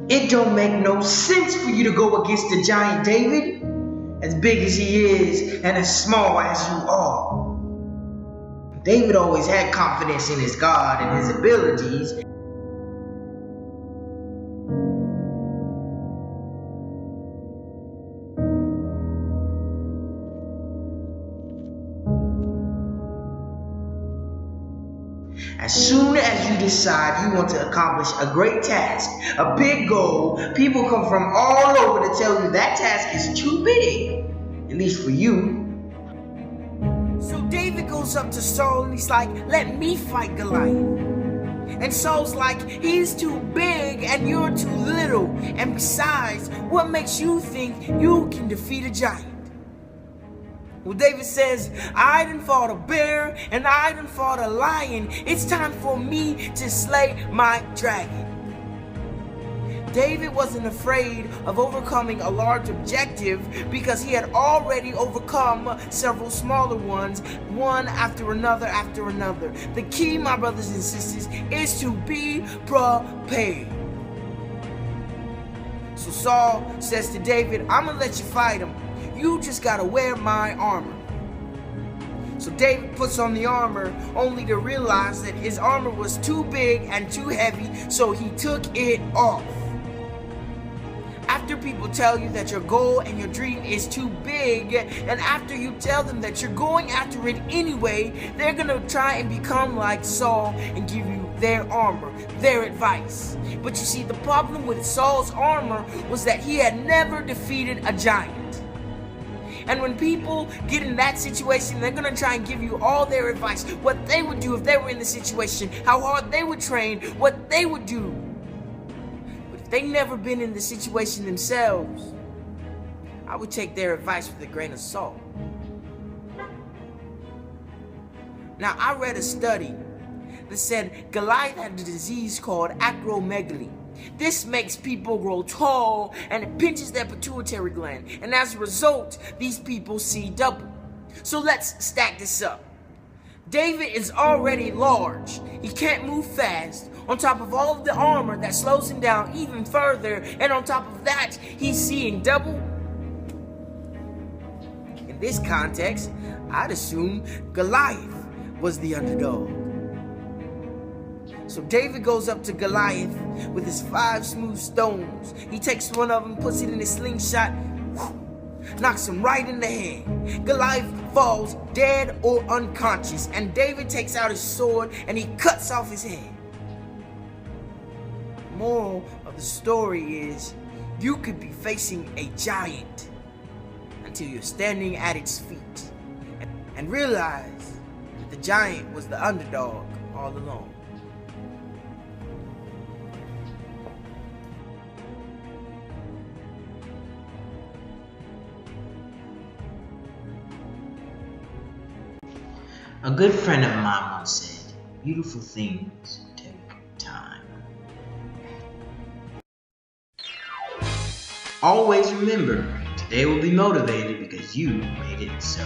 It don't make no sense for you to go against the giant David, as big as he is and as small as you are. David always had confidence in his God and his abilities. As soon as you decide you want to accomplish a great task, a big goal, people come from all over to tell you that task is too big, at least for you. So David goes up to Saul and he's like, let me fight Goliath. And Saul's like, he's too big and you're too little. And besides, what makes you think you can defeat a giant? Well, David says, I done fought a bear and I done fought a lion. It's time for me to slay my dragon. David wasn't afraid of overcoming a large objective because he had already overcome several smaller ones, one after another after another. The key, my brothers and sisters, is to be prepared. So Saul says to David, I'm gonna let you fight him. You just gotta wear my armor. So David puts on the armor only to realize that his armor was too big and too heavy, so he took it off. After people tell you that your goal and your dream is too big, and after you tell them that you're going after it anyway, they're gonna try and become like Saul and give you their armor, their advice. But you see, the problem with Saul's armor was that he had never defeated a giant. And when people get in that situation, they're going to try and give you all their advice, what they would do if they were in the situation, how hard they would train, what they would do. But if they've never been in the situation themselves, I would take their advice with a grain of salt. Now, I read a study that said Goliath had a disease called acromegaly. This makes people grow tall and it pinches their pituitary gland. And as a result, these people see double. So let's stack this up. David is already large. He can't move fast. On top of all of the armor that slows him down even further. And on top of that, he's seeing double. In this context, I'd assume Goliath was the underdog. So David goes up to Goliath with his 5 smooth stones. He takes one of them, puts it in his slingshot, knocks him right in the head. Goliath falls dead or unconscious, and David takes out his sword and he cuts off his head. Moral of the story is, you could be facing a giant until you're standing at its feet and realize that the giant was the underdog all along. A good friend of mine once said, beautiful things take time. Always remember, today will be motivated because you made it so.